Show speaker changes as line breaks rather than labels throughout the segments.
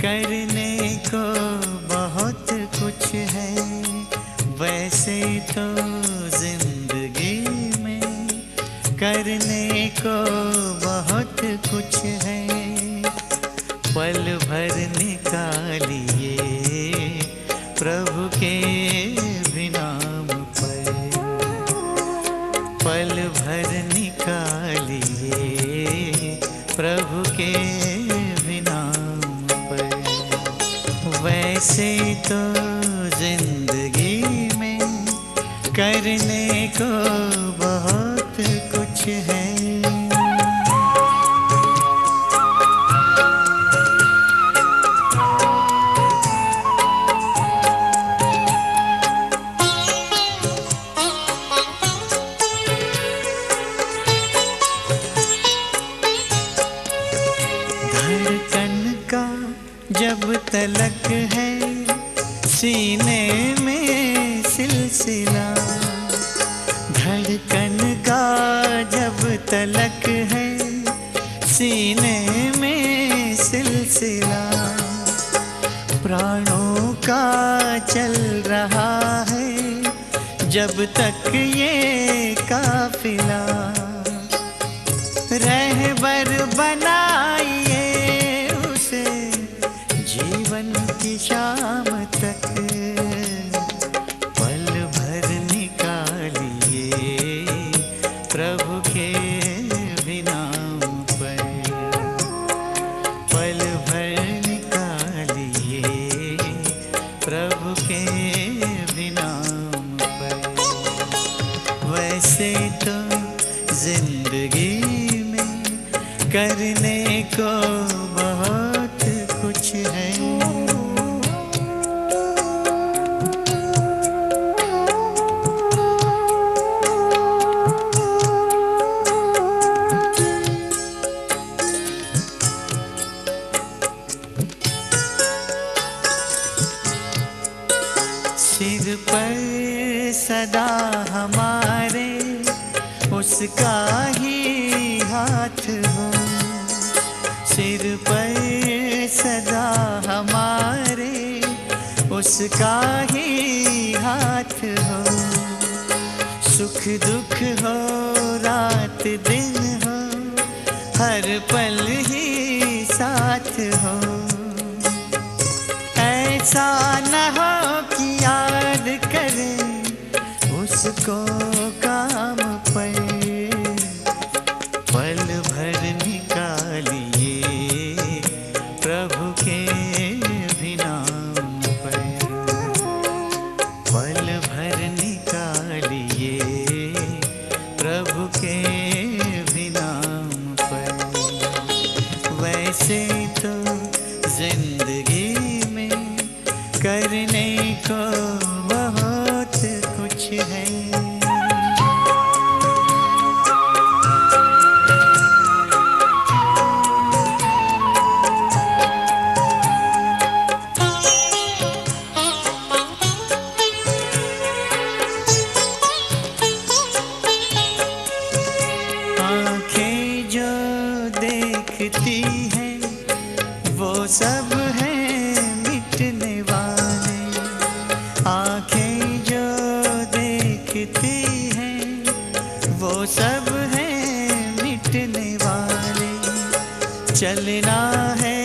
करने को बहुत कुछ है, वैसे तो जिंदगी में करने को बहुत कुछ है। पल भर निकालिए प्रभु के भी नाम पर, पल भर निकालिए प्रभु के भी नाम पर। वैसे तो जिंदगी में करने को बहुत कुछ है। धड़कन का जब तलक है सीने में सिलसिला, धड़कन का जब तलक है सीने में सिलसिला, प्राणों का चल रहा है जब तक ये काफिला। रहबर बनाइए उसे जीवन की शाम तक, पल भर निकालिए प्रभु के भी नाम पर, पल भर निकालिए प्रभु के भी नाम पर। वैसे तो जिंदगी करने को बहुत कुछ है। सिर पर सदा हमारे उसका ही हाथ हो, सिर पर सदा हमारे उसका ही हाथ हो। सुख दुख हो रात दिन हो हर पल ही साथ हो। ऐसा न हो कि याद करें उसको काम पर, पल भर निकालिए प्रभु के भी नाम पर, पल भर निकालिए प्रभु के भी नाम पर। वैसे तो जिंदगी में करने को बहुत कुछ है। आँखें जो देखती हैं वो सब हैं मिटने वाले, आँखें जो देखती हैं वो सब हैं मिटने वाले। चलना है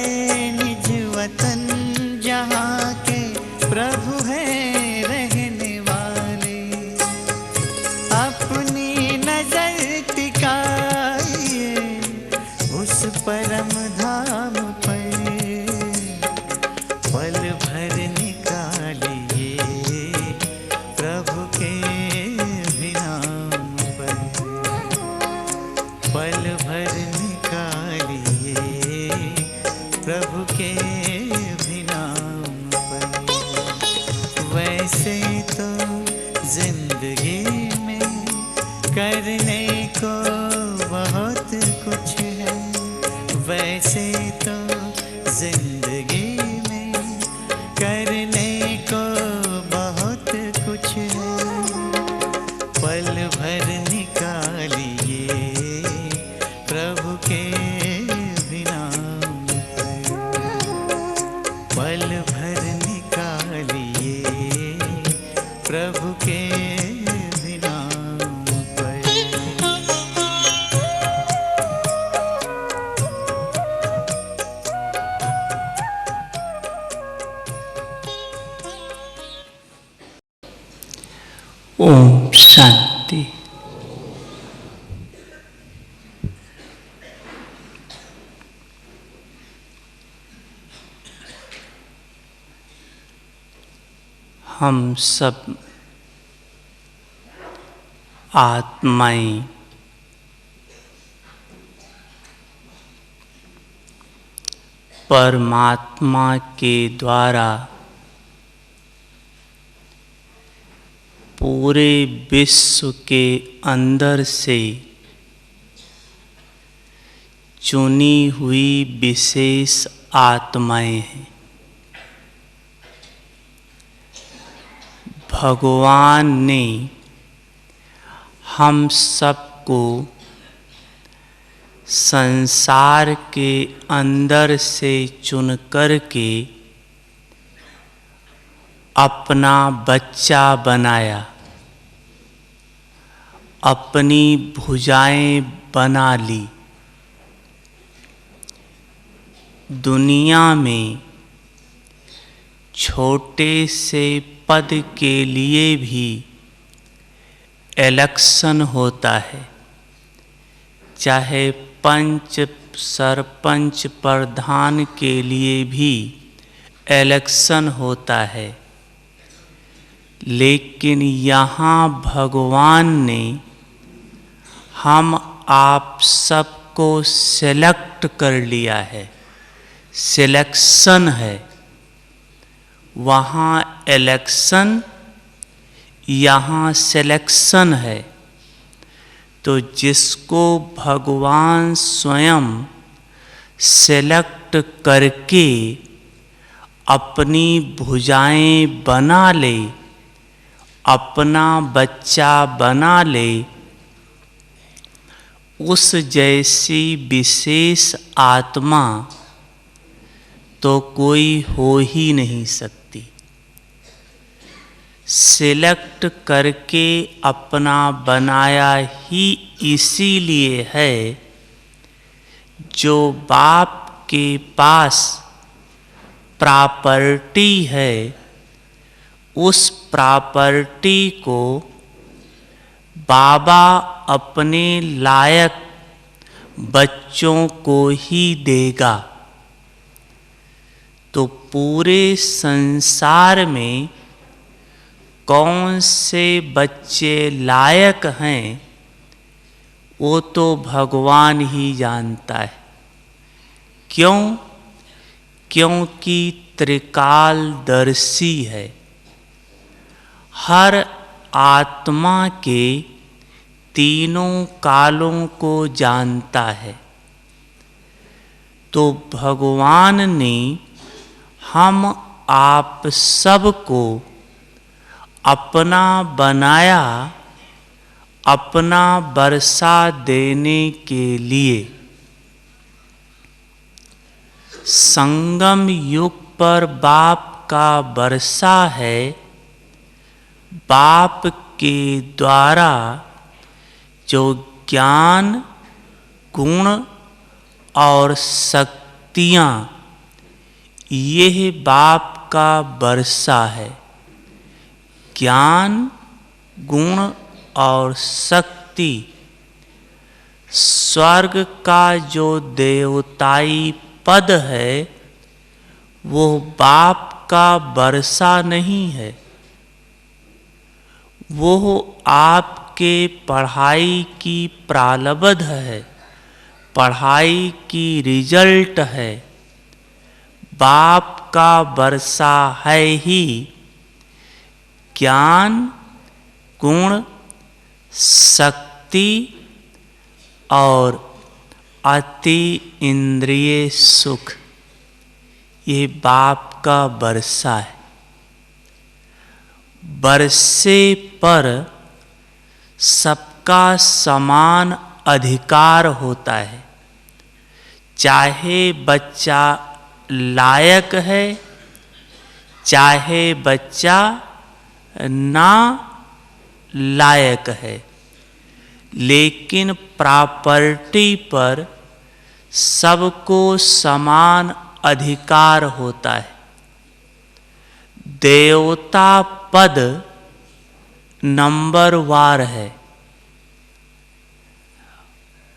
निज वतन जहाँ के प्रभु हैं रहने वाले, अपनी नजर टिकाइए उस परम धाम पर, पल भर निकालिए प्रभु के भी नाम पर, पल भर निकालिए प्रभु के भी नाम पर। वैसे तो जिंदगी में करने को बहुत कुछ है, वैसे तो जिंदगी में करने को बहुत कुछ है। पल भर निकालिए प्रभु के भी नाम पर। पल भर निकालिए प्रभु के नाम पर।
ओम शांति। हम सब आत्माएं परमात्मा के द्वारा पूरे विश्व के अंदर से चुनी हुई विशेष आत्माएं हैं। भगवान ने हम सबको संसार के अंदर से चुन करके अपना बच्चा बनाया, अपनी भुजाएं बना ली। दुनिया में छोटे से पद के लिए भी इलेक्शन होता है, चाहे पंच, सरपंच, प्रधान के लिए भी इलेक्शन होता है। लेकिन यहाँ भगवान ने हम आप सबको सेलेक्ट कर लिया है। सिलेक्शन है, वहाँ इलेक्शन, यहाँ सिलेक्शन है। तो जिसको भगवान स्वयं सेलेक्ट करके अपनी भुजाएं बना ले, अपना बच्चा बना ले, उस जैसी विशेष आत्मा तो कोई हो ही नहीं सकती। सेलेक्ट करके अपना बनाया ही इसीलिए है, जो बाप के पास प्रॉपर्टी है, उस प्रॉपर्टी को बाबा अपने लायक बच्चों को ही देगा। तो पूरे संसार में कौन से बच्चे लायक हैं, वो तो भगवान ही जानता है। क्यों? क्योंकि त्रिकालदर्शी है, हर आत्मा के तीनों कालों को जानता है। तो भगवान ने हम आप सबको अपना बनाया, अपना वर्षा देने के लिए। संगम युग पर बाप का वर्षा है, बाप के द्वारा जो ज्ञान, गुण और शक्तियाँ, यह बाप का वर्षा है। ज्ञान, गुण और शक्ति, स्वर्ग का जो देवताई पद है, वो बाप का वर्षा नहीं है। वो आपके पढ़ाई की प्रारब्ध है, पढ़ाई की रिजल्ट है। बाप का वर्षा है ही ज्ञान, गुण, शक्ति और अति इंद्रिय सुख। ये बाप का वर्षा है। वर्षे पर सबका समान अधिकार होता है। चाहे बच्चा लायक है चाहे बच्चा ना लायक है, लेकिन प्रॉपर्टी पर सबको समान अधिकार होता है। देवता पद नंबरवार है,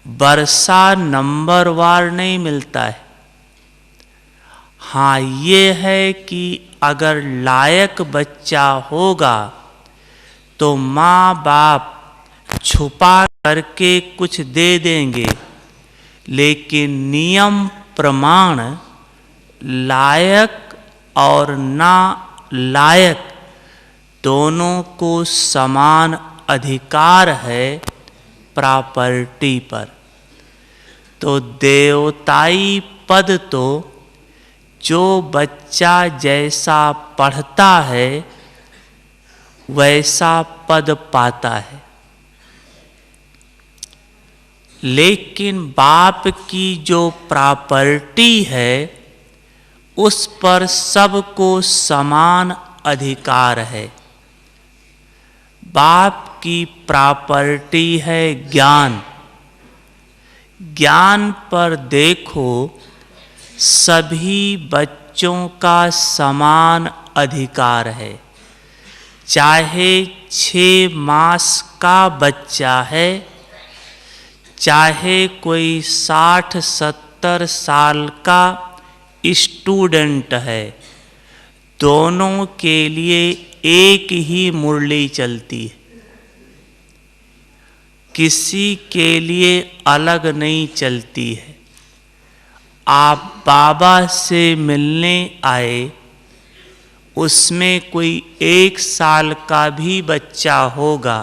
वर्षा नंबरवार नहीं मिलता है। हाँ, ये है कि अगर लायक बच्चा होगा तो माँ बाप छुपा करके कुछ दे देंगे, लेकिन नियम प्रमाण लायक और ना लायक दोनों को समान अधिकार है प्रॉपर्टी पर। तो देवताई पद तो जो बच्चा जैसा पढ़ता है वैसा पद पाता है, लेकिन बाप की जो प्रॉपर्टी है उस पर सबको समान अधिकार है। बाप की प्रॉपर्टी है ज्ञान। ज्ञान पर देखो, सभी बच्चों का समान अधिकार है। चाहे 6 मास का बच्चा है, चाहे कोई 60-70 साल का स्टूडेंट है, दोनों के लिए एक ही मुरली चलती है, किसी के लिए अलग नहीं चलती है। आप बाबा से मिलने आए, उसमें कोई 1 साल का भी बच्चा होगा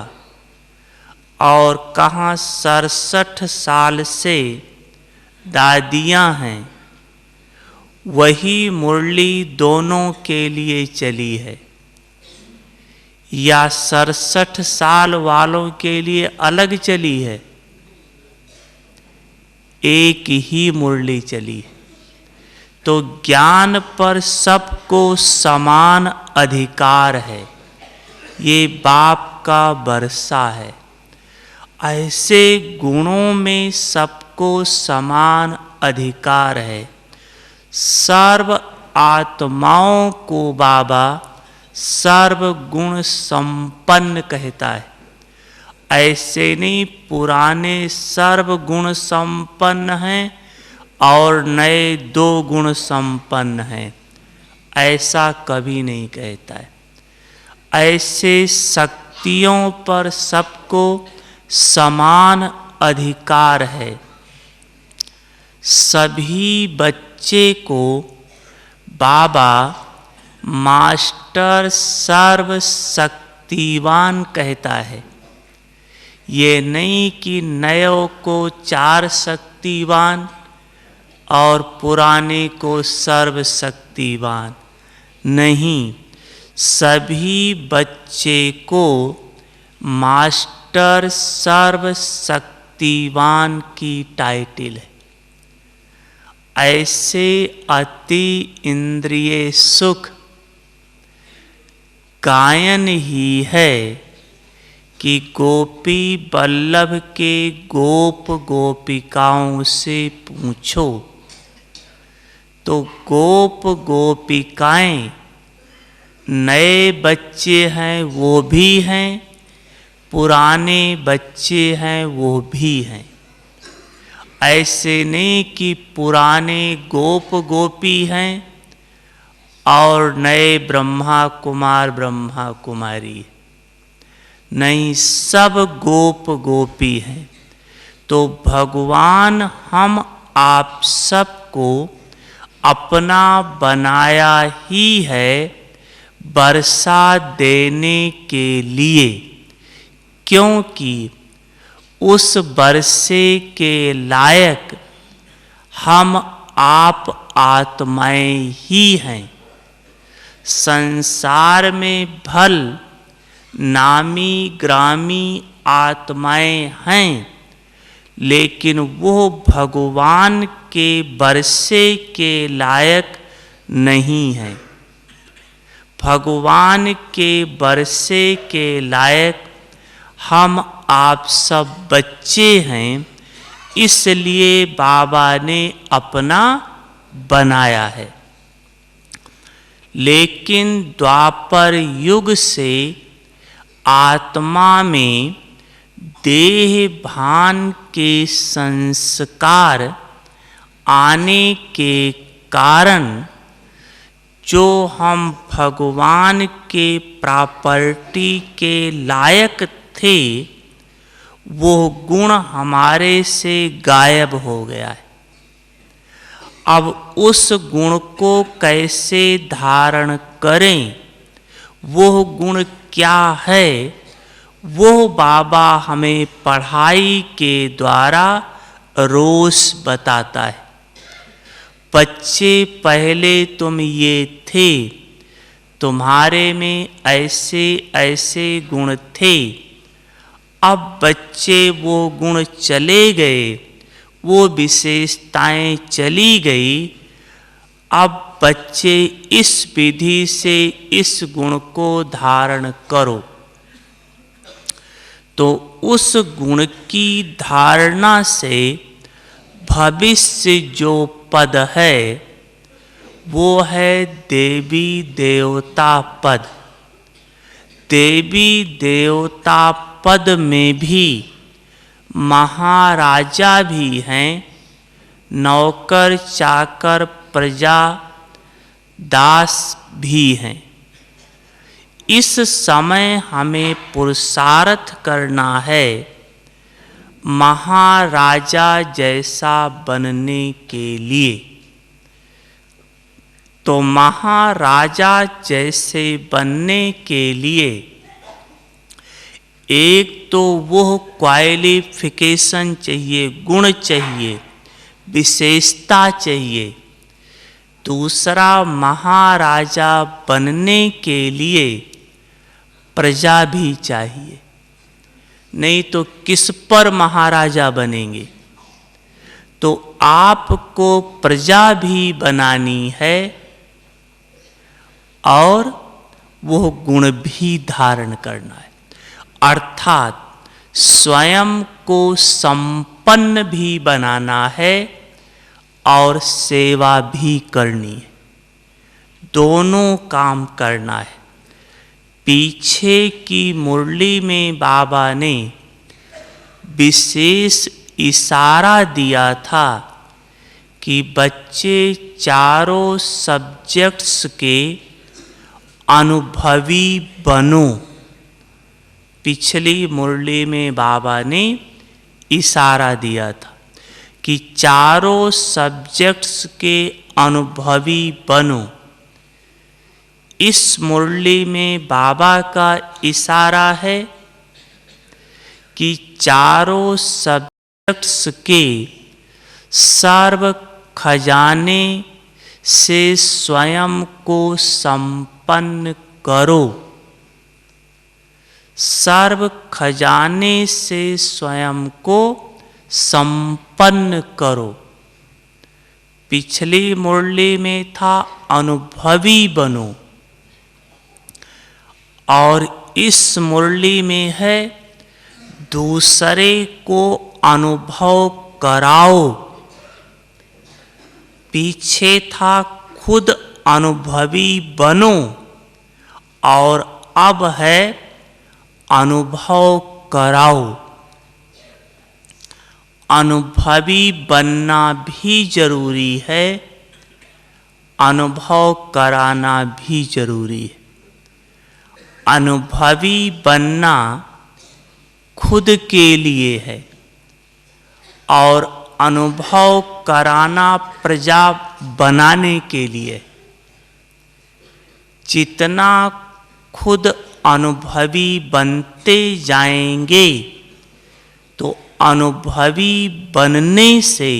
और कहाँ 67 साल से दादियाँ हैं, वही मुरली दोनों के लिए चली है, या 67 साल वालों के लिए अलग चली है? एक ही मुरली चली है। तो ज्ञान पर सबको समान अधिकार है, ये बाप का वर्षा है। ऐसे गुणों में सबको समान अधिकार है। सर्व आत्माओं को बाबा सर्व गुण संपन्न कहता है। ऐसे नहीं पुराने सर्व गुण संपन्न हैं और नए 2 गुण संपन्न हैं, ऐसा कभी नहीं कहता है। ऐसे शक्तियों पर सबको समान अधिकार है। सभी बच्चे को बाबा मास्टर सर्व शक्तिवान कहता है। ये नहीं कि नयों को 4 शक्तिवान और पुराने को सर्व शक्तिवान, नहीं, सभी बच्चे को मास्टर सर्व शक्तिवान की टाइटल है। ऐसे अति इंद्रिय सुख गायन ही है कि गोपी बल्लभ के गोप गोपिकाओं से पूछो तो गोप गोपिकाएं नए बच्चे हैं वो भी हैं, पुराने बच्चे हैं वो भी हैं। ऐसे नहीं कि पुराने गोप गोपी हैं और नए ब्रह्मा कुमार ब्रह्मा कुमारी, नहीं, सब गोप गोपी हैं। तो भगवान हम आप सबको अपना बनाया ही है वर्षा देने के लिए, क्योंकि उस वर्षे के लायक हम आप आत्माएं ही हैं। संसार में भल नामी ग्रामी आत्माएं हैं, लेकिन वो भगवान के वर्षे के लायक नहीं हैं। भगवान के बरसे के लायक हम आप सब बच्चे हैं, इसलिए बाबा ने अपना बनाया है। लेकिन द्वापर युग से आत्मा में देह भान के संस्कार आने के कारण जो हम भगवान के प्रॉपर्टी के लायक थे, वो गुण हमारे से गायब हो गया है। अब उस गुण को कैसे धारण करें, वो गुण क्या है, वो बाबा हमें पढ़ाई के द्वारा रोज बताता है। बच्चे, पहले तुम ये थे, तुम्हारे में ऐसे ऐसे गुण थे। अब बच्चे वो गुण चले गए, वो विशेषताएं चली गई। अब बच्चे इस विधि से इस गुण को धारण करो। तो उस गुण की धारणा से भविष्य जो पद है, वो है देवी देवता पद। देवी देवता पद में भी महाराजा भी हैं, नौकर चाकर प्रजा दास भी हैं। इस समय हमें पुरुषार्थ करना है महाराजा जैसा बनने के लिए। तो महाराजा जैसे बनने के लिए एक तो वो क्वालिफिकेशन चाहिए, गुण चाहिए, विशेषता चाहिए। दूसरा, महाराजा बनने के लिए प्रजा भी चाहिए। नहीं तो किस पर महाराजा बनेंगे? तो आपको प्रजा भी बनानी है और वो गुण भी धारण करना है, अर्थात स्वयं को संपन्न भी बनाना है और सेवा भी करनी है। दोनों काम करना है। पीछे की मुरली में बाबा ने विशेष इशारा दिया था कि बच्चे चारों सब्जेक्ट्स के अनुभवी बनो। पिछली मुरली में बाबा ने इशारा दिया था कि चारों सब्जेक्ट्स के अनुभवी बनो। इस मुरली में बाबा का इशारा है कि चारों सब्जेक्ट्स के सर्व खजाने से स्वयं को संपन्न करो। सर्व खजाने से स्वयं को संपन्न करो। पिछली मुरली में था अनुभवी बनो, और इस मुरली में है दूसरे को अनुभव कराओ। पीछे था खुद अनुभवी बनो, और अब है अनुभव कराओ। अनुभवी बनना भी जरूरी है, अनुभव कराना भी जरूरी है। अनुभवी बनना खुद के लिए है और अनुभव कराना प्रजा बनाने के लिए। जितना खुद अनुभवी बनते जाएंगे तो अनुभवी बनने से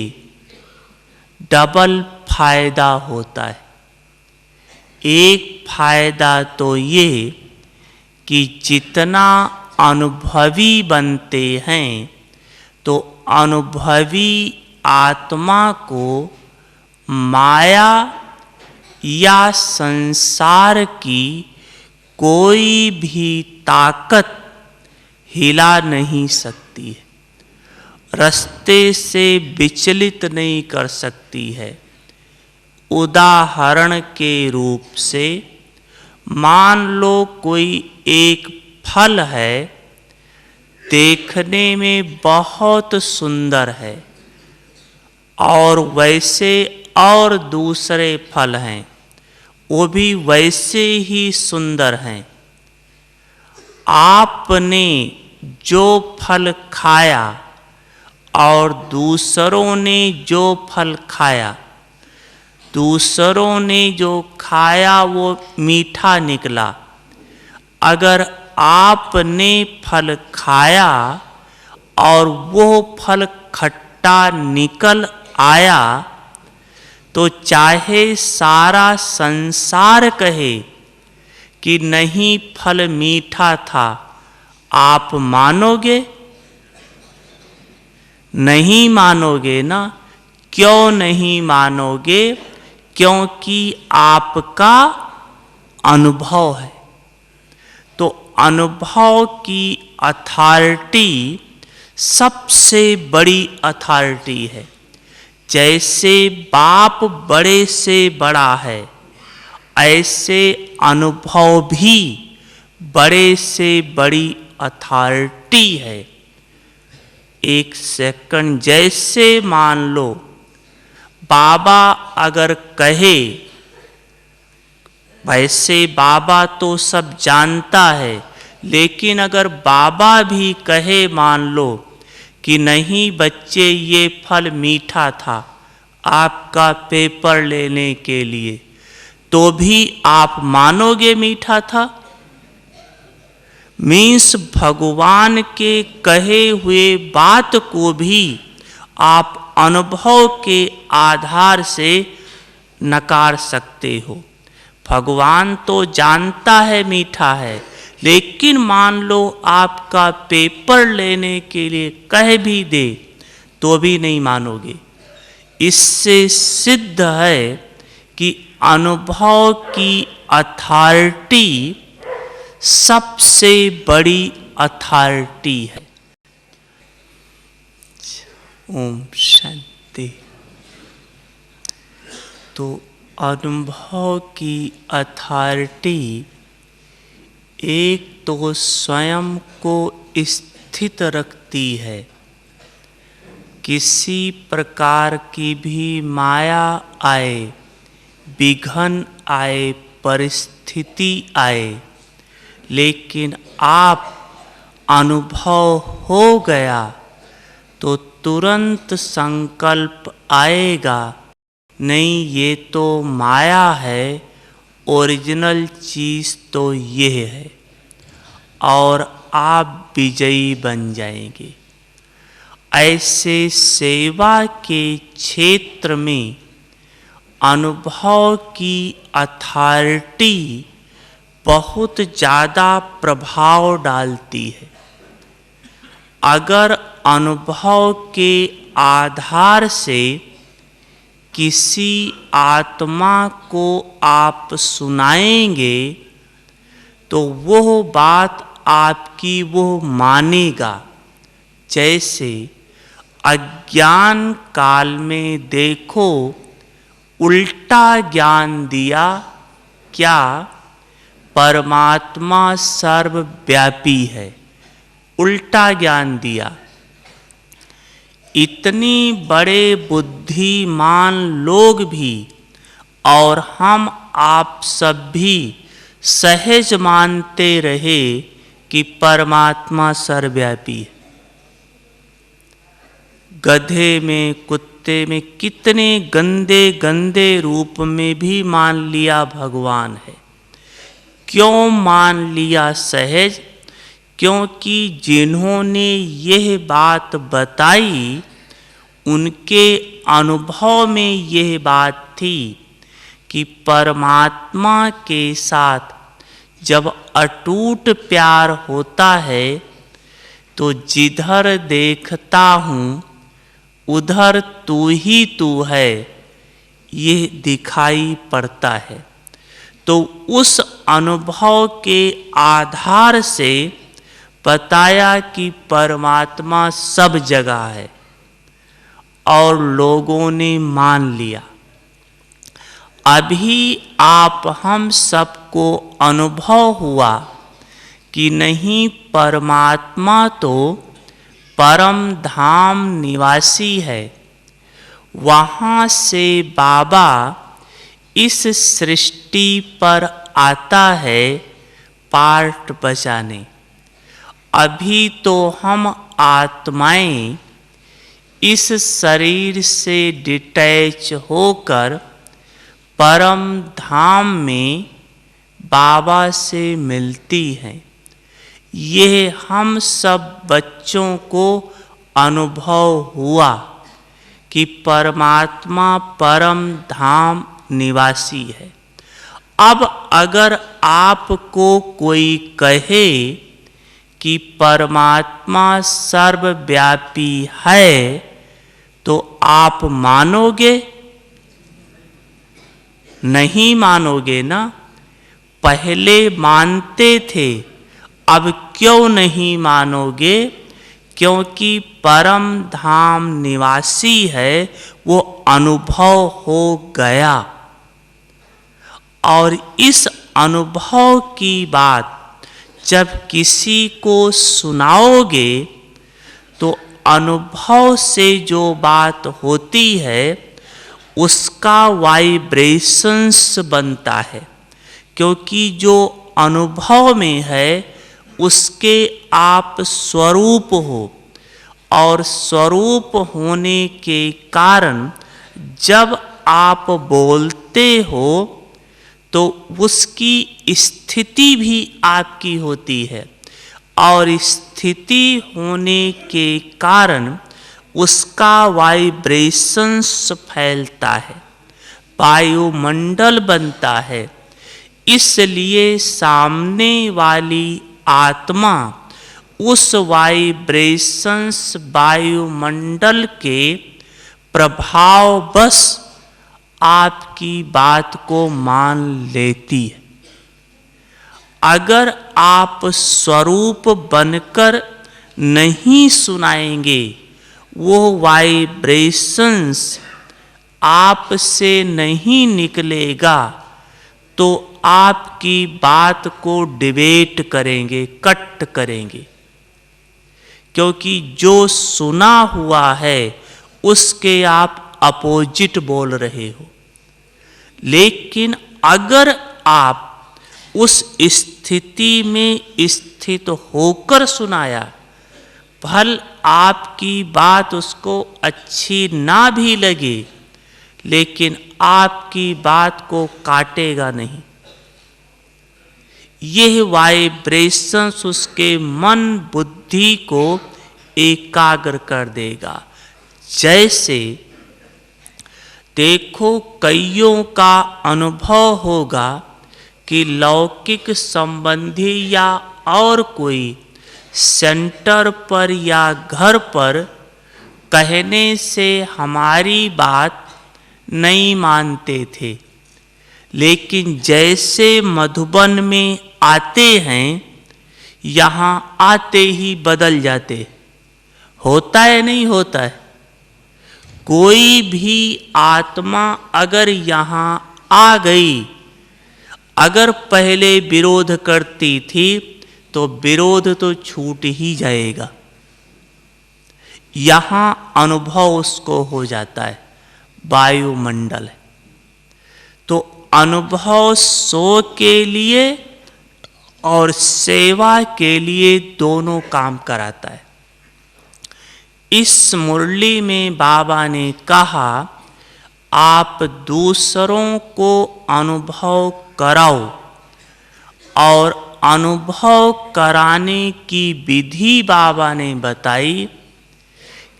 डबल फायदा होता है। एक फायदा तो ये कि जितना अनुभवी बनते हैं तो अनुभवी आत्मा को माया या संसार की कोई भी ताकत हिला नहीं सकती है, रास्ते से विचलित नहीं कर सकती है। उदाहरण के रूप से मान लो कोई एक फल है, देखने में बहुत सुंदर है, और वैसे और दूसरे फल हैं, वो भी वैसे ही सुंदर हैं। आपने जो फल खाया और दूसरों ने जो फल खाया, दूसरों ने जो खाया वो मीठा निकला। अगर आपने फल खाया और वो फल खट्टा निकल आया, तो चाहे सारा संसार कहे कि नहीं फल मीठा था, आप मानोगे? नहीं मानोगे ना। क्यों नहीं मानोगे? क्योंकि आपका अनुभव है। तो अनुभव की अथॉरिटी सबसे बड़ी अथॉरिटी है। जैसे बाप बड़े से बड़ा है, ऐसे अनुभव भी बड़े से बड़ी अथॉरिटी है। एक सेकंड, जैसे मान लो बाबा अगर कहे, वैसे बाबा तो सब जानता है, लेकिन अगर बाबा भी कहे मान लो कि नहीं बच्चे ये फल मीठा था आपका पेपर लेने के लिए, तो भी आप मानोगे मीठा था? मीन्स भगवान के कहे हुए बात को भी आप अनुभव के आधार से नकार सकते हो। भगवान तो जानता है मीठा है, लेकिन मान लो आपका पेपर लेने के लिए कह भी दे तो भी नहीं मानोगे। इससे सिद्ध है कि अनुभव की अथॉरिटी सबसे बड़ी अथॉरिटी है। ओम शांति। तो अनुभव की अथॉरिटी एक तो स्वयं को स्थित रखती है। किसी प्रकार की भी माया आए, विघ्न आए, परिस्थिति आए, लेकिन आप अनुभव हो गया तो तुरंत संकल्प आएगा, नहीं ये तो माया है, ओरिजिनल चीज़ तो ये है, और आप विजयी बन जाएंगे। ऐसे सेवा के क्षेत्र में अनुभव की अथॉरिटी बहुत ज़्यादा प्रभाव डालती है। अगर अनुभव के आधार से किसी आत्मा को आप सुनाएंगे तो वो बात आपकी वो मानेगा। जैसे अज्ञान काल में देखो उल्टा ज्ञान दिया, क्या? परमात्मा सर्वव्यापी है, उल्टा ज्ञान दिया। इतनी बड़े बुद्धिमान लोग भी और हम आप सब भी सहज मानते रहे कि परमात्मा सर्वव्यापी है। गधे में, कुत्ते में, कितने गंदे गंदे रूप में भी मान लिया भगवान है। क्यों मान लिया सहज? क्योंकि जिन्होंने यह बात बताई उनके अनुभव में यह बात थी कि परमात्मा के साथ जब अटूट प्यार होता है तो जिधर देखता हूँ उधर तू ही तू है, ये दिखाई पड़ता है। तो उस अनुभव के आधार से बताया कि परमात्मा सब जगह है और लोगों ने मान लिया। अभी आप हम सबको अनुभव हुआ कि नहीं, परमात्मा तो परम धाम निवासी है। वहाँ से बाबा इस सृष्टि पर आता है पार्ट बचाने। अभी तो हम आत्माएं इस शरीर से डिटैच होकर परम धाम में बाबा से मिलती हैं। यह हम सब बच्चों को अनुभव हुआ कि परमात्मा परम धाम निवासी है। अब अगर आपको कोई कहे कि परमात्मा सर्वव्यापी है तो आप मानोगे? नहीं मानोगे ना। पहले मानते थे, अब क्यों नहीं मानोगे? क्योंकि परम धाम निवासी है, वो अनुभव हो गया। और इस अनुभव की बात जब किसी को सुनाओगे तो अनुभव से जो बात होती है उसका वाइब्रेशंस बनता है, क्योंकि जो अनुभव में है उसके आप स्वरूप हो, और स्वरूप होने के कारण जब आप बोलते हो तो उसकी स्थिति भी आपकी होती है, और स्थिति होने के कारण उसका वाइब्रेशंस फैलता है, वायुमंडल बनता है। इसलिए सामने वाली आत्मा उस वाइब्रेशंस वायुमंडल के प्रभाववश आपकी बात को मान लेती है। अगर आप स्वरूप बनकर नहीं सुनाएंगे, वो वाइब्रेशंस आपसे नहीं निकलेगा तो आपकी बात को डिबेट करेंगे, कट करेंगे, क्योंकि जो सुना हुआ है उसके आप अपोजिट बोल रहे हो। लेकिन अगर आप उस स्थिति में स्थित होकर सुनाया, भल आपकी बात उसको अच्छी ना भी लगे, लेकिन आपकी बात को काटेगा नहीं। यह वाइब्रेशंस उसके मन बुद्धि को एकाग्र कर देगा। जैसे देखो, कईयों का अनुभव होगा कि लौकिक संबंधी या और कोई सेंटर पर या घर पर कहने से हमारी बात नहीं मानते थे, लेकिन जैसे मधुबन में आते हैं, यहाँ आते ही बदल जाते। होता है नहीं होता है? कोई भी आत्मा अगर यहाँ आ गई, अगर पहले विरोध करती थी तो विरोध तो छूट ही जाएगा। यहाँ अनुभव उसको हो जाता है, वायुमंडल है। तो अनुभव सो के लिए और सेवा के लिए दोनों काम कराता है। इस मुरली में बाबा ने कहा, आप दूसरों को अनुभव कराओ, और अनुभव कराने की विधि बाबा ने बताई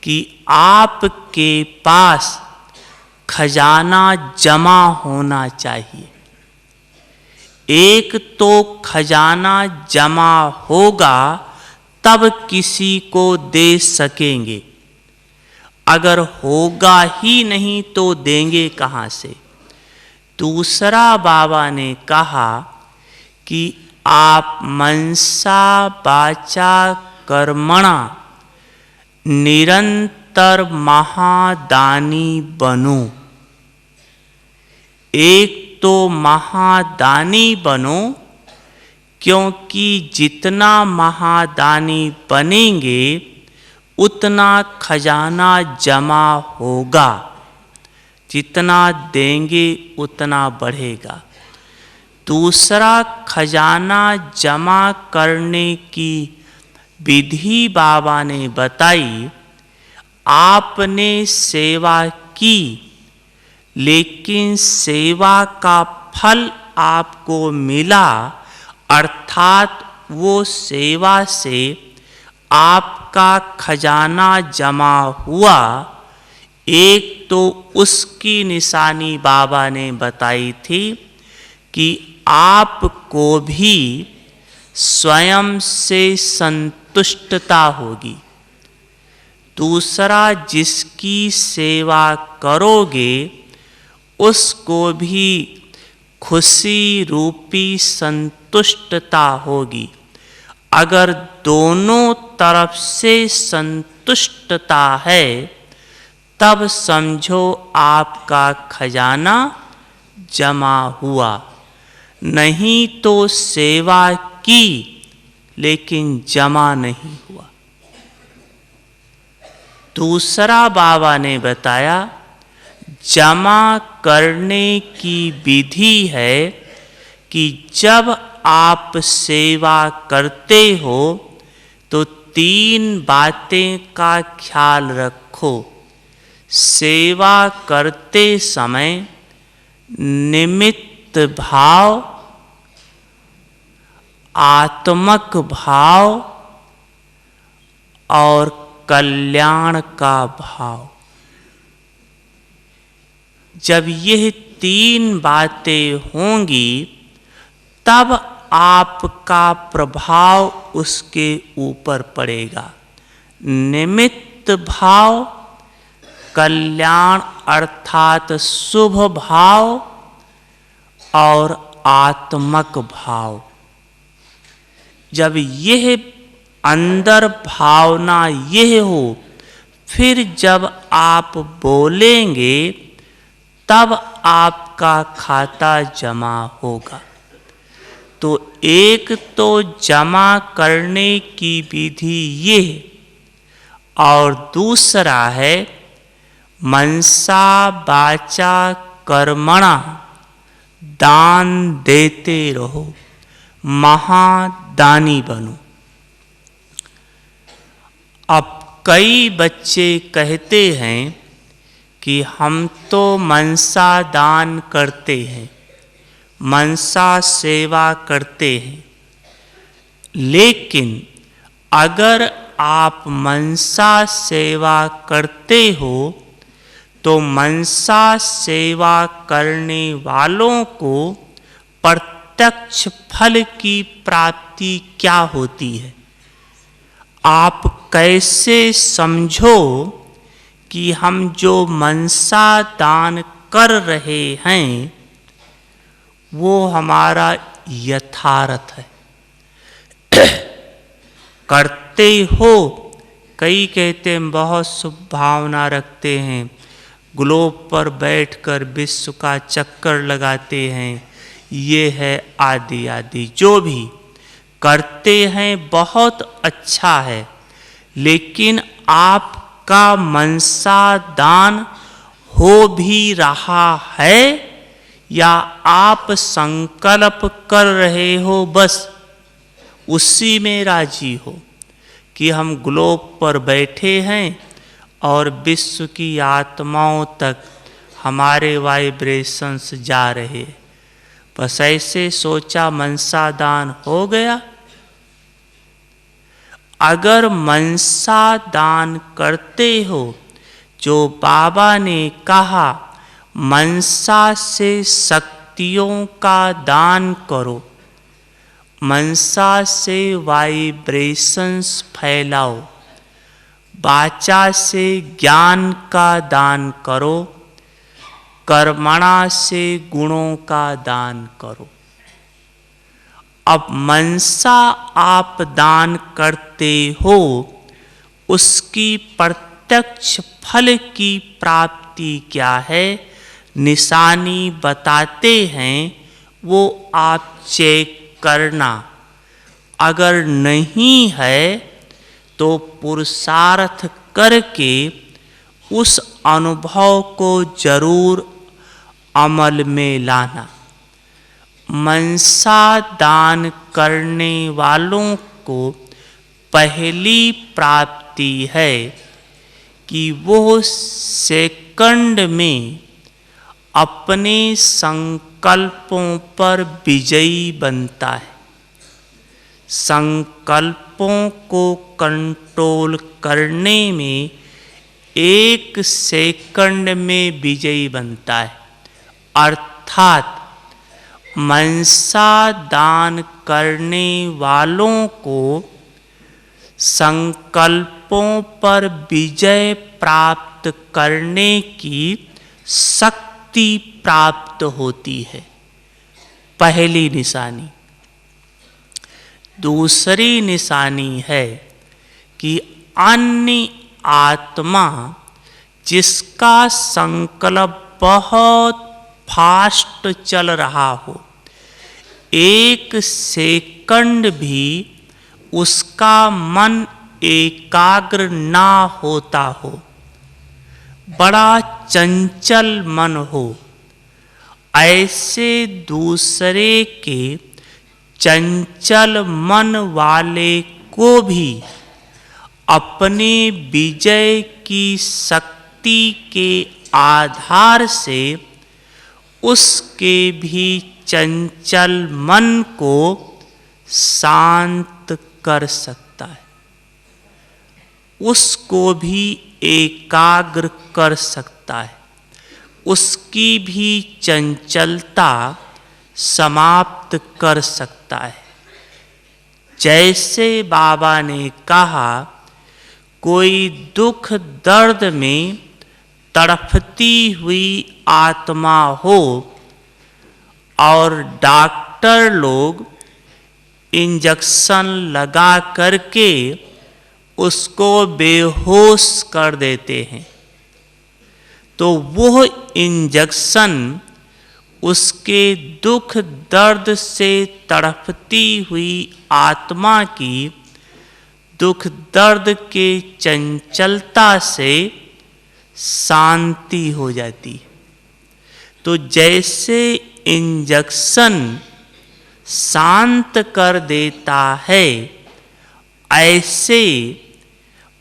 कि आपके पास खजाना जमा होना चाहिए। एक तो खजाना जमा होगा तब किसी को दे सकेंगे, अगर होगा ही नहीं तो देंगे कहाँ से? दूसरा बाबा ने कहा कि आप मनसा वाचा कर्मणा निरंतर महादानी बनो। एक तो महादानी बनो, क्योंकि जितना महादानी बनेंगे उतना खजाना जमा होगा, जितना देंगे उतना बढ़ेगा। दूसरा, खजाना जमा करने की विधि बाबा ने बताई। आपने सेवा की, लेकिन सेवा का फल आपको मिला, अर्थात वो सेवा से आपका खजाना जमा हुआ। एक तो उसकी निशानी बाबा ने बताई थी कि आपको भी स्वयं से संतुष्टता होगी। दूसरा, जिसकी सेवा करोगे उसको भी खुशी रूपी संतुष्टता होगी। अगर दोनों तरफ से संतुष्टता है तब समझो आपका खजाना जमा हुआ। नहीं तो सेवा की लेकिन जमा नहीं हुआ। दूसरा बाबा ने बताया, जमा करने की विधि है कि जब आप सेवा करते हो तो 3 बातें का ख्याल रखो। सेवा करते समय निमित्त भाव, आत्मक भाव और कल्याण का भाव। जब यह 3 बातें होंगी तब आपका प्रभाव उसके ऊपर पड़ेगा। निमित्त भाव, कल्याण अर्थात शुभ भाव और आत्मक भाव। जब यह अंदर भावना यह हो, फिर जब आप बोलेंगे तब आपका खाता जमा होगा। तो एक तो जमा करने की विधि ये, और दूसरा है मनसा वाचा कर्मणा दान देते रहो, महादानी बनो। अब कई बच्चे कहते हैं कि हम तो मनसा दान करते हैं, मनसा सेवा करते हैं, लेकिन अगर आप मनसा सेवा करते हो तो मनसा सेवा करने वालों को प्रत्यक्ष फल की प्राप्ति क्या होती है? आप कैसे समझो कि हम जो मनसा दान कर रहे हैं वो हमारा यथार्थ है? करते हो, कई कहते हैं बहुत शुभ भावना रखते हैं, ग्लोब पर बैठकर विश्व का चक्कर लगाते हैं, ये है आदि आदि। जो भी करते हैं बहुत अच्छा है, लेकिन आपका मनसा दान हो भी रहा है या आप संकल्प कर रहे हो बस उसी में राजी हो कि हम ग्लोब पर बैठे हैं और विश्व की आत्माओं तक हमारे वाइब्रेशंस जा रहे हैं, बस ऐसे सोचा मनसा दान हो गया। अगर मनसा दान करते हो, जो बाबा ने कहा मनसा से शक्तियों का दान करो, मनसा से वाइब्रेशंस फैलाओ, वाचा से ज्ञान का दान करो, कर्मणा से गुणों का दान करो। अब मनसा आप दान करते हो, उसकी प्रत्यक्ष फल की प्राप्ति क्या है, निशानी बताते हैं, वो आप चेक करना। अगर नहीं है तो पुरुषार्थ करके उस अनुभव को जरूर अमल में लाना। मनसा दान करने वालों को पहली प्राप्ति है कि वो सेकंड में अपने संकल्पों पर विजयी बनता है। संकल्पों को कंट्रोल करने में 1 सेकंड में विजयी बनता है। अर्थात मनसा दान करने वालों को संकल्पों पर विजय प्राप्त करने की शक्ति प्राप्त होती है, पहली निशानी। दूसरी निशानी है कि अन्य आत्मा जिसका संकल्प बहुत फास्ट चल रहा हो, 1 सेकंड भी उसका मन एकाग्र ना होता हो, बड़ा चंचल मन हो, ऐसे दूसरे के चंचल मन वाले को भी अपने विजय की शक्ति के आधार से उसके भी चंचल मन को शांत कर सकता है, उसको भी एकाग्र कर सकता है, उसकी भी चंचलता समाप्त कर सकता है। जैसे बाबा ने कहा, कोई दुख दर्द में तड़पती हुई आत्मा हो और डॉक्टर लोग इंजेक्शन लगा करके उसको बेहोश कर देते हैं, तो वो इंजेक्शन उसके दुख दर्द से तड़पती हुई आत्मा की दुख दर्द के चंचलता से शांति हो जाती है। तो जैसे इंजेक्शन शांत कर देता है, ऐसे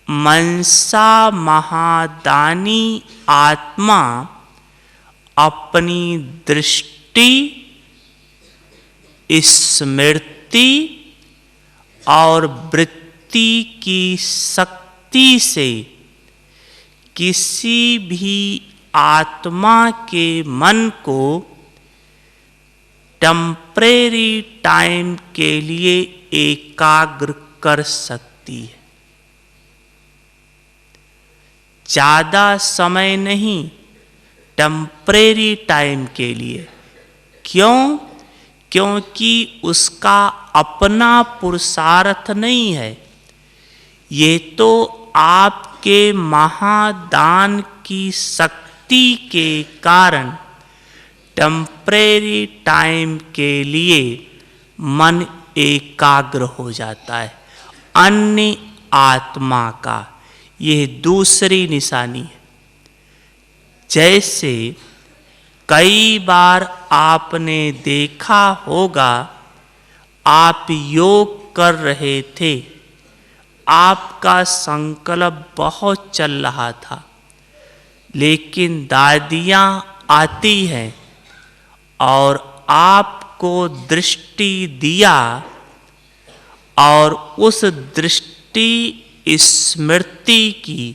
मनसा महादानी आत्मा अपनी दृष्टि, स्मृति और वृत्ति की शक्ति से किसी भी आत्मा के मन को टेम्परेरी टाइम के लिए एकाग्र कर सकती है। ज़्यादा समय नहीं, टेम्परेरी टाइम के लिए। क्यों? क्योंकि उसका अपना पुरुषार्थ नहीं है, ये तो आपके महादान की शक्ति के कारण टेम्परेरी टाइम के लिए मन एकाग्र हो जाता है। अन्य आत्मा का यह दूसरी निशानी है। जैसे कई बार आपने देखा होगा, आप योग कर रहे थे, आपका संकल्प बहुत चल रहा था, लेकिन दादियाँ आती हैं और आपको दृष्टि दिया और उस दृष्टि स्मृति की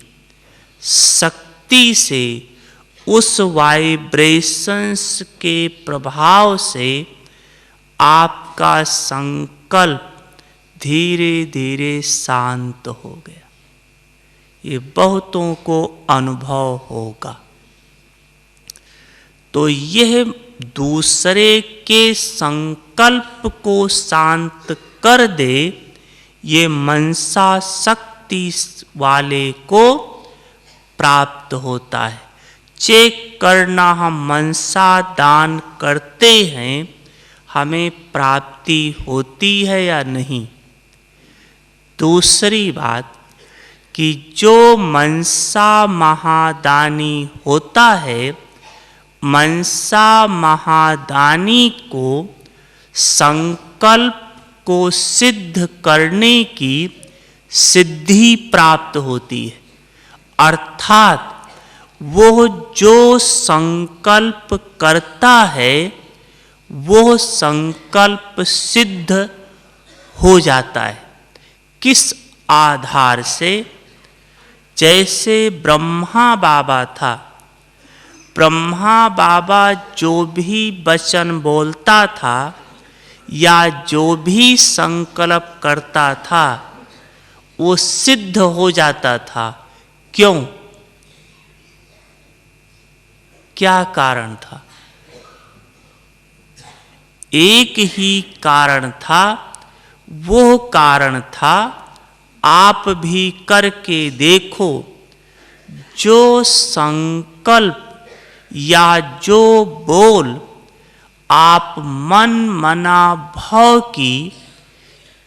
शक्ति से, उस वाइब्रेशंस के प्रभाव से आपका संकल्प धीरे धीरे शांत हो गया। ये बहुतों को अनुभव होगा। तो यह दूसरे के संकल्प को शांत कर दे, ये मनसा शक्ति वाले को प्राप्त होता है। चेक करना, हम मनसा दान करते हैं, हमें प्राप्ति होती है या नहीं। दूसरी बात कि जो मनसा महादानी होता है, मनसा महादानी को संकल्प को सिद्ध करने की सिद्धि प्राप्त होती है। अर्थात वो जो संकल्प करता है वो संकल्प सिद्ध हो जाता है। किस आधार से? जैसे ब्रह्मा बाबा था, ब्रह्मा बाबा जो भी वचन बोलता था या जो भी संकल्प करता था वो सिद्ध हो जाता था। क्यों? क्या कारण था? एक ही कारण था। वो कारण था, आप भी करके देखो, जो संकल्प या जो बोल आप मन मना भाव की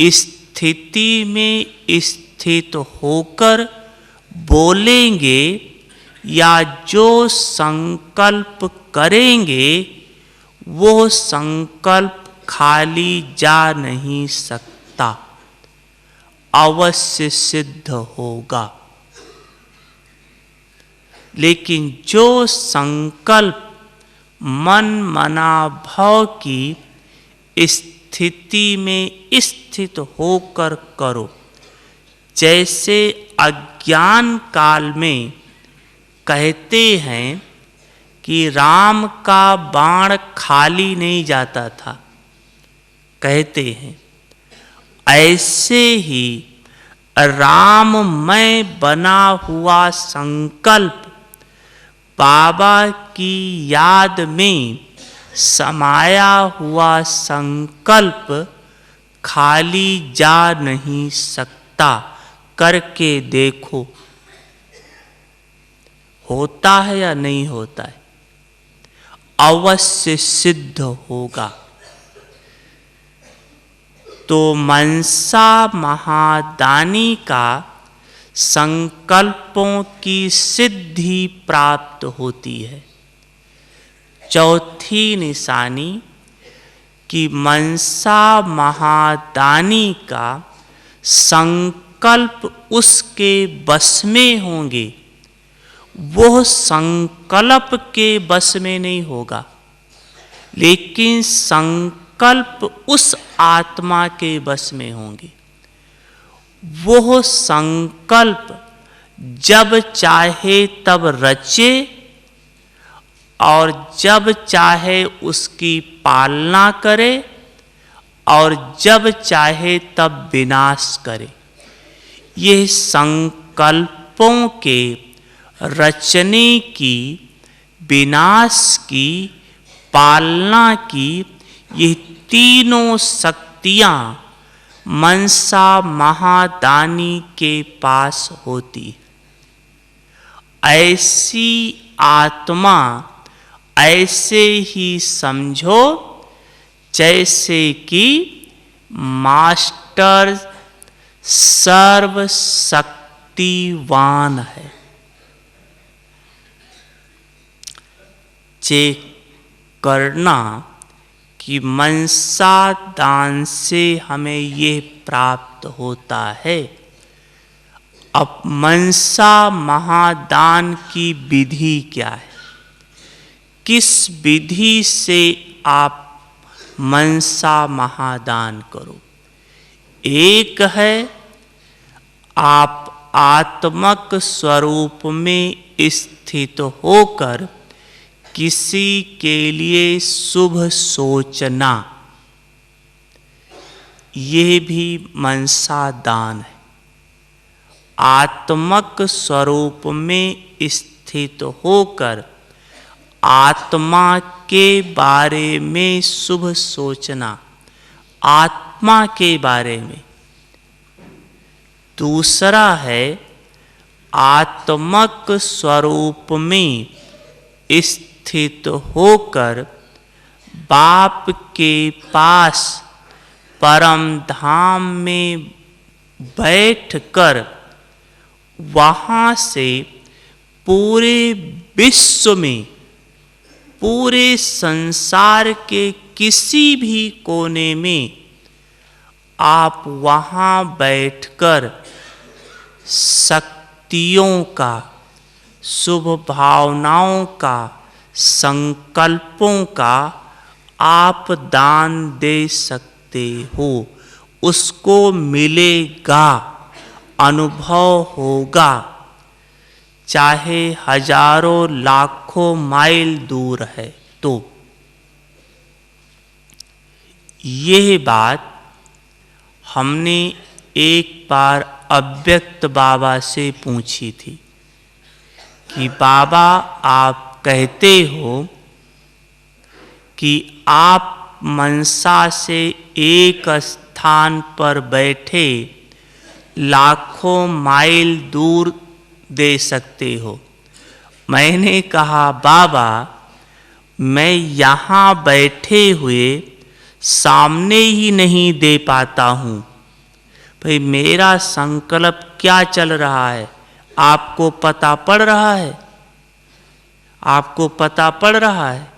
स्थिति में स्थित होकर बोलेंगे या जो संकल्प करेंगे, वो संकल्प खाली जा नहीं सकता, अवश्य सिद्ध होगा। लेकिन जो संकल्प मन मना भाव की स्थिति में स्थित होकर करो, जैसे अज्ञान काल में कहते हैं कि राम का बाण खाली नहीं जाता था, कहते हैं, ऐसे ही राममय बना हुआ संकल्प बाबा की याद में समाया हुआ संकल्प खाली जा नहीं सकता। करके देखो, होता है या नहीं होता है? अवश्य सिद्ध होगा। तो मनसा महादानी का संकल्पों की सिद्धि प्राप्त होती है। चौथी निशानी कि मनसा महादानी का संकल्प उसके बस में होंगे, वो संकल्प के बस में नहीं होगा, लेकिन संकल्प उस आत्मा के बस में होंगे। वो संकल्प जब चाहे तब रचे और जब चाहे उसकी पालना करे और जब चाहे तब विनाश करे। ये संकल्पों के रचने की, विनाश की, पालना की, ये तीनों शक्तियां मनसा महादानी के पास होती। ऐसी आत्मा ऐसे ही समझो जैसे कि मास्टर सर्वशक्तिवान है। चेक करना कि मनसा दान से हमें ये प्राप्त होता है। अब मनसा महादान की विधि क्या है? किस विधि से आप मनसा महादान करो? एक है, आप आत्मक स्वरूप में स्थित होकर किसी के लिए शुभ सोचना, ये भी मनसा दान है। आत्मक स्वरूप में स्थित होकर आत्मा के बारे में शुभ सोचना, आत्मा के बारे में। दूसरा है आत्मक स्वरूप में स्थित होकर बाप के पास परम धाम में बैठकर वहाँ से पूरे विश्व में, पूरे संसार के किसी भी कोने में आप वहाँ बैठकर शक्तियों का, शुभ भावनाओं का, संकल्पों का आप दान दे सकते हो। उसको मिलेगा, अनुभव होगा, चाहे हजारों लाखों माइल दूर है। तो यह बात हमने एक बार अव्यक्त बाबा से पूछी थी कि बाबा आप कहते हो कि आप मनसा से एक स्थान पर बैठे लाखों माइल दूर दे सकते हो। मैंने कहा बाबा मैं यहाँ बैठे हुए सामने ही नहीं दे पाता हूँ। भाई मेरा संकल्प क्या चल रहा है आपको पता पड़ रहा है? आपको पता पड़ रहा है?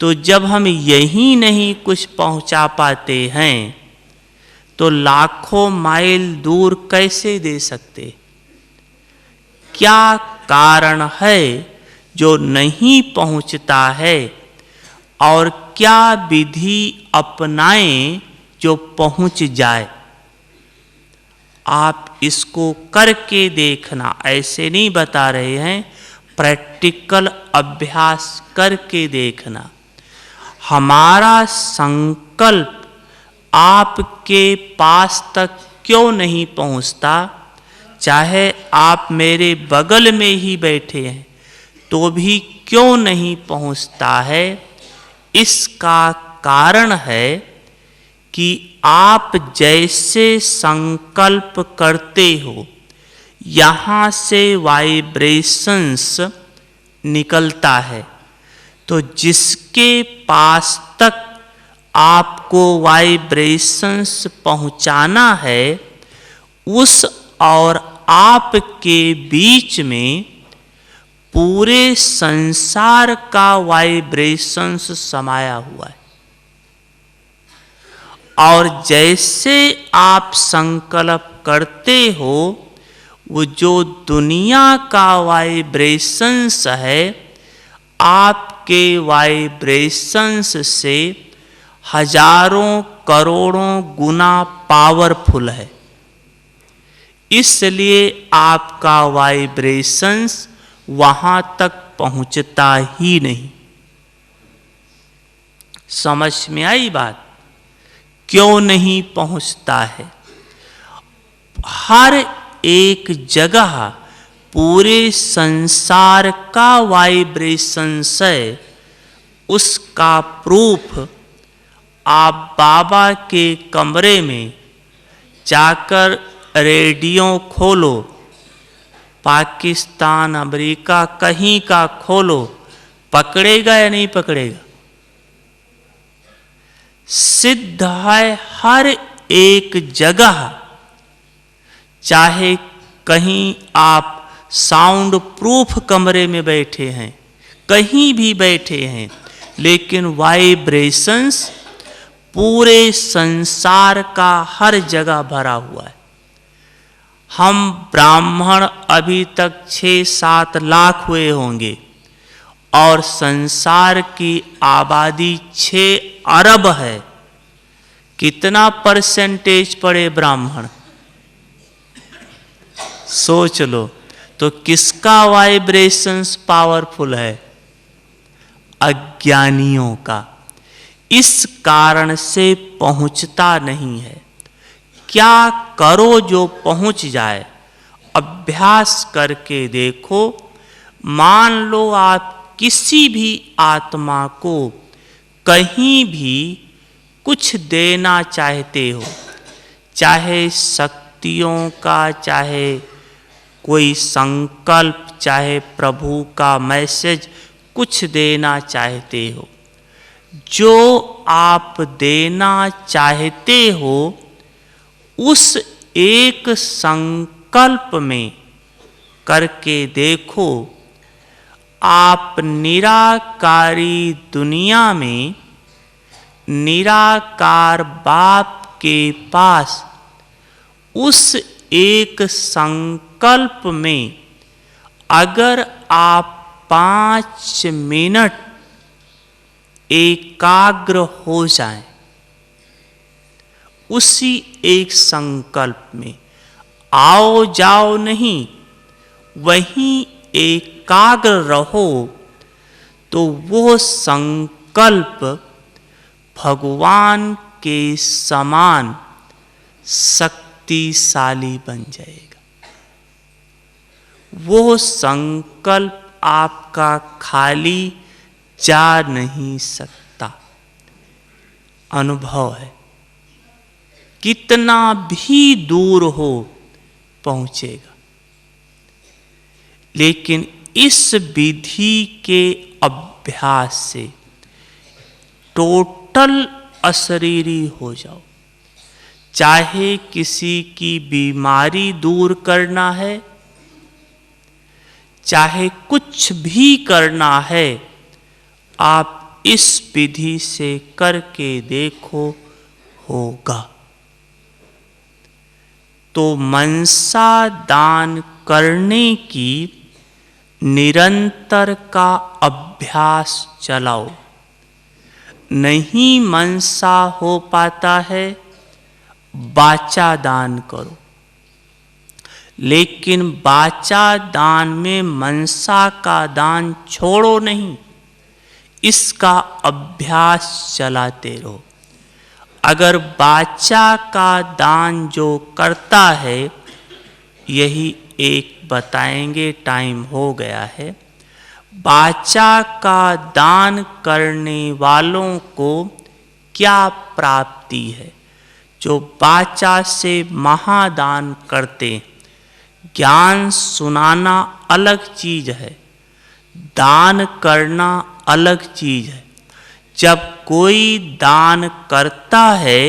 तो जब हम यही नहीं कुछ पहुंचा पाते हैं तो लाखों माइल दूर कैसे दे सकते? क्या कारण है जो नहीं पहुंचता है और क्या विधि अपनाएं जो पहुंच जाए? आप इसको करके देखना, ऐसे नहीं बता रहे हैं, प्रैक्टिकल अभ्यास करके देखना। हमारा संकल्प आपके पास तक क्यों नहीं पहुंचता? चाहे आप मेरे बगल में ही बैठे हैं तो भी क्यों नहीं पहुंचता है? इसका कारण है कि आप जैसे संकल्प करते हो यहाँ से वाइब्रेशंस निकलता है। तो जिसके पास तक आपको वाइब्रेशंस पहुँचाना है उस और आपके बीच में पूरे संसार का वाइब्रेशंस समाया हुआ है। और जैसे आप संकल्प करते हो वो जो दुनिया का वाइब्रेशंस है आपके वाइब्रेशंस से हजारों करोड़ों गुना पावरफुल है। इसलिए आपका वाइब्रेशंस वहां तक पहुंचता ही नहीं। समझ में आई बात? क्यों नहीं पहुंचता है? हर एक जगह पूरे संसार का वाइब्रेशंस है। उसका प्रूफ आप बाबा के कमरे में जाकर रेडियो खोलो, पाकिस्तान, अमेरिका, कहीं का खोलो, पकड़ेगा या नहीं पकड़ेगा? सिद्ध है हर एक जगह, चाहे कहीं आप साउंड प्रूफ कमरे में बैठे हैं, कहीं भी बैठे हैं, लेकिन वाइब्रेशंस पूरे संसार का हर जगह भरा हुआ है। हम ब्राह्मण अभी तक 6-7 लाख हुए होंगे और संसार की आबादी 6 अरब है। कितना परसेंटेज पड़े ब्राह्मण? सोच लो। तो किसका वाइब्रेशंस पावरफुल है? अज्ञानियों का। इस कारण से पहुंचता नहीं है। क्या करो जो पहुंच जाए? अभ्यास करके देखो। मान लो आप किसी भी आत्मा को कहीं भी कुछ देना चाहते हो, चाहे शक्तियों का, चाहे कोई संकल्प, चाहे प्रभु का मैसेज, कुछ देना चाहते हो, जो आप देना चाहते हो उस एक संकल्प में करके देखो, आप निराकारी दुनिया में निराकार बाप के पास उस एक संकल्प में अगर आप 5 मिनट एकाग्र हो जाएं, उसी एक संकल्प में आओ जाओ नहीं, वहीं एकाग्र रहो, तो वो संकल्प भगवान के समान शक्तिशाली बन जाएगा। वो संकल्प आपका खाली जा नहीं सकता। अनुभव है, कितना भी दूर हो पहुंचेगा। लेकिन इस विधि के अभ्यास से टोटल अशरीरी हो जाओ। चाहे किसी की बीमारी दूर करना है, चाहे कुछ भी करना है, आप इस विधि से करके देखो, होगा। तो मनसा दान करने की निरंतर का अभ्यास चलाओ। नहीं मनसा हो पाता है, वाचा दान करो। लेकिन वाचा दान में मनसा का दान छोड़ो नहीं, इसका अभ्यास चलाते रहो। अगर वाचा का दान जो करता है, यही एक बताएंगे, टाइम हो गया है। वाचा का दान करने वालों को क्या प्राप्ति है? जो वाचा से महादान करते हैं। ज्ञान सुनाना अलग चीज है, दान करना अलग चीज है। जब कोई दान करता है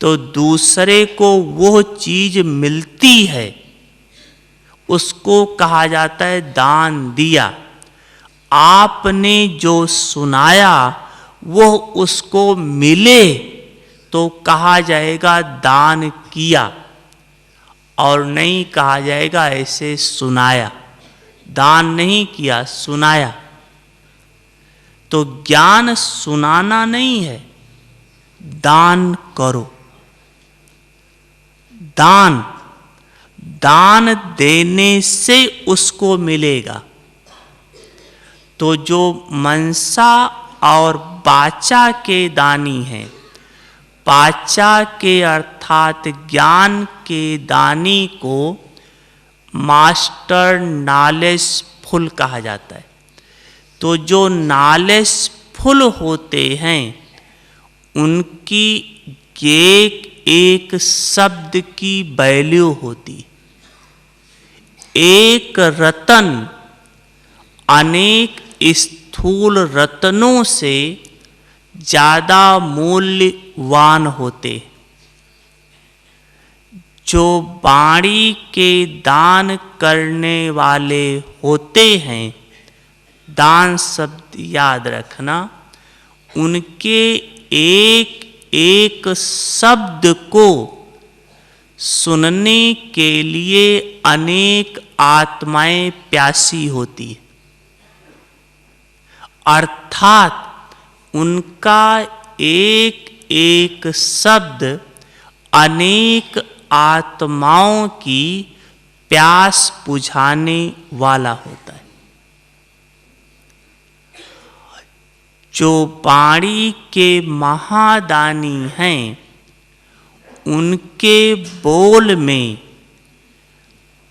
तो दूसरे को वो चीज मिलती है, उसको कहा जाता है दान दिया। आपने जो सुनाया वो उसको मिले तो कहा जाएगा दान किया, और नहीं कहा जाएगा ऐसे सुनाया। दान नहीं किया, सुनाया। तो ज्ञान सुनाना नहीं है, दान करो। दान दान देने से उसको मिलेगा। तो जो मनसा और वाचा के दानी हैं, वाचा के अर्थात ज्ञान के दानी को मास्टर नॉलेजफुल कहा जाता है। तो जो नॉलेजफुल होते हैं, उनकी एक एक शब्द की वैल्यू होती। एक रतन अनेक स्थूल रत्नों से ज्यादा मूल्यवान होते। जो वाणी के दान करने वाले होते हैं, दान शब्द याद रखना, उनके एक एक शब्द को सुनने के लिए अनेक आत्माएं प्यासी होती है। अर्थात उनका एक एक शब्द अनेक आत्माओं की प्यास बुझाने वाला होता है। जो वाणी के महादानी हैं, उनके बोल में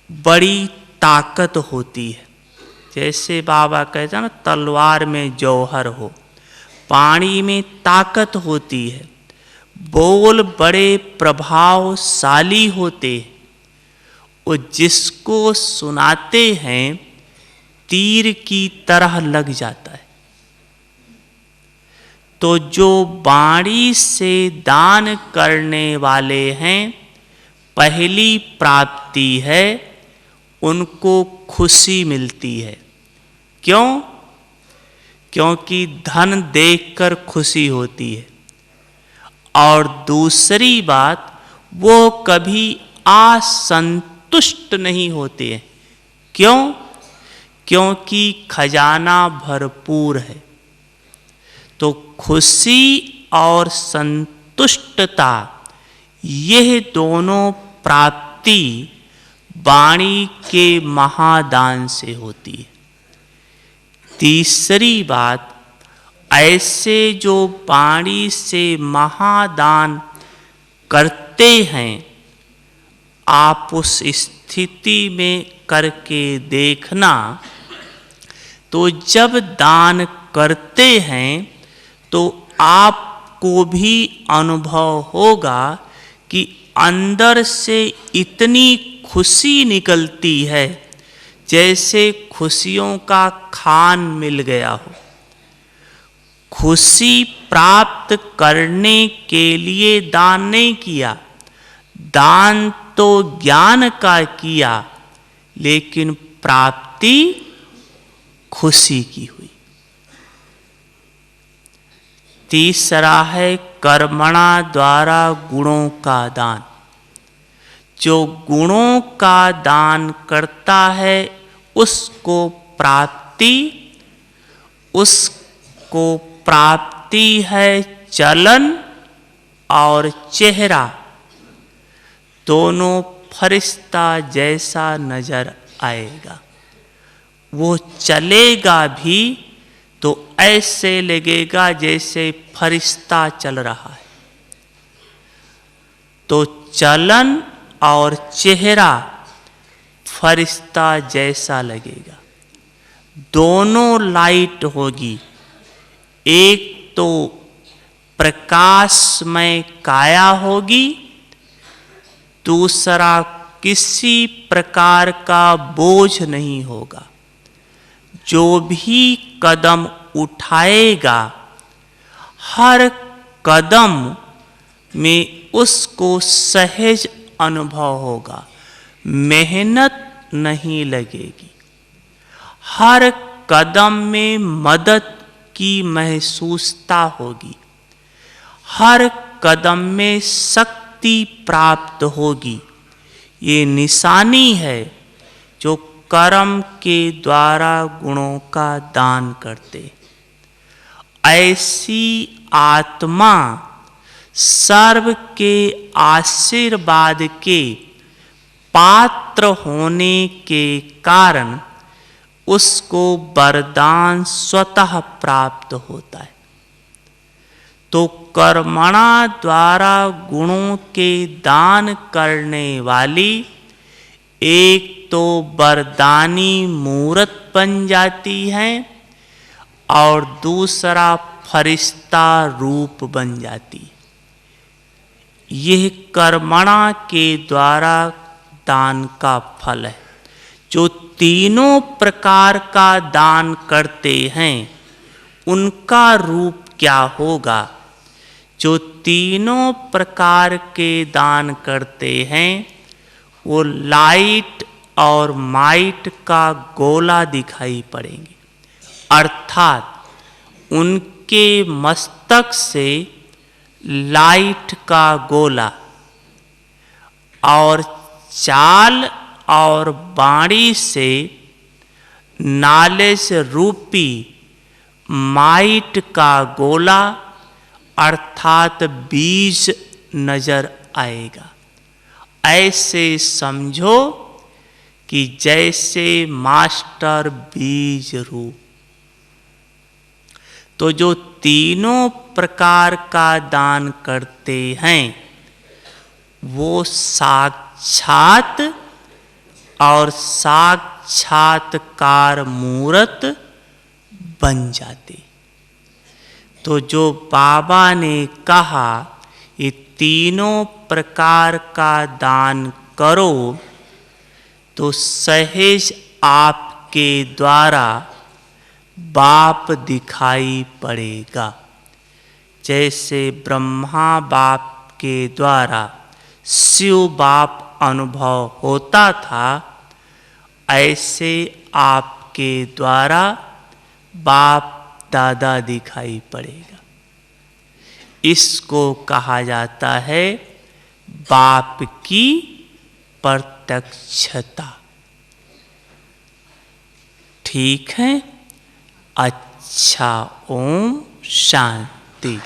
बड़ी ताकत होती है। जैसे बाबा कहते हैं ना, तलवार में जौहर हो, पानी में ताकत होती है, बोल बड़े प्रभावशाली होते हैं, वो जिसको सुनाते हैं तीर की तरह लग जाता है। तो जो वाणी से दान करने वाले हैं, पहली प्राप्ति है, उनको खुशी मिलती है। क्यों? क्योंकि धन देखकर खुशी होती है। और दूसरी बात, वो कभी असंतुष्ट नहीं होते हैं। क्यों? क्योंकि खजाना भरपूर है। तो खुशी और संतुष्टता, यह दोनों प्राप्ति वाणी के महादान से होती है। तीसरी बात, ऐसे जो वाणी से महादान करते हैं, आप उस स्थिति में करके देखना, तो जब दान करते हैं तो आपको भी अनुभव होगा कि अंदर से इतनी खुशी निकलती है जैसे खुशियों का खान मिल गया हो। खुशी प्राप्त करने के लिए दान नहीं किया, दान तो ज्ञान का किया, लेकिन प्राप्ति खुशी की हुई। तीसरा है कर्मणा द्वारा गुणों का दान। जो गुणों का दान करता है उसको प्राप्ति है चलन और चेहरा, दोनों फरिश्ता जैसा नजर आएगा। वो चलेगा भी तो ऐसे लगेगा जैसे फरिश्ता चल रहा है। तो चलन और चेहरा फरिश्ता जैसा लगेगा। दोनों लाइट होगी, एक तो प्रकाशमय काया होगी, दूसरा किसी प्रकार का बोझ नहीं होगा। जो भी कदम उठाएगा, हर कदम में उसको सहज अनुभव होगा, मेहनत नहीं लगेगी। हर कदम में मदद की महसूसता होगी, हर कदम में शक्ति प्राप्त होगी। ये निशानी है जो कर्म के द्वारा गुणों का दान करते। ऐसी आत्मा सर्व के आशीर्वाद के पात्र होने के कारण उसको वरदान स्वतः प्राप्त होता है। तो कर्मणा द्वारा गुणों के दान करने वाली एक तो वरदानी मूरत बन जाती है और दूसरा फरिश्ता रूप बन जाती है। यह कर्मणा के द्वारा दान का फल है। जो तीनों प्रकार का दान करते हैं उनका रूप क्या होगा? जो तीनों प्रकार के दान करते हैं वो लाइट और माइट का गोला दिखाई पड़ेंगे, अर्थात उनके मस्तक से लाइट का गोला और चाल और बाणी से नॉलेज रूपी माइट का गोला अर्थात बीज नजर आएगा। ऐसे समझो कि जैसे मास्टर बीज रूप। तो जो तीनों प्रकार का दान करते हैं वो साक्षात और साक्षात्कार मूर्त बन जाते। तो जो बाबा ने कहा ये तीनों प्रकार का दान करो, तो सहज आपके द्वारा बाप दिखाई पड़ेगा। जैसे ब्रह्मा बाप के द्वारा शिव बाप अनुभव होता था, ऐसे आपके द्वारा बाप दादा दिखाई पड़ेगा। इसको कहा जाता है बाप की प्रत्यक्षता। ठीक है? अच्छा, ओम शांति।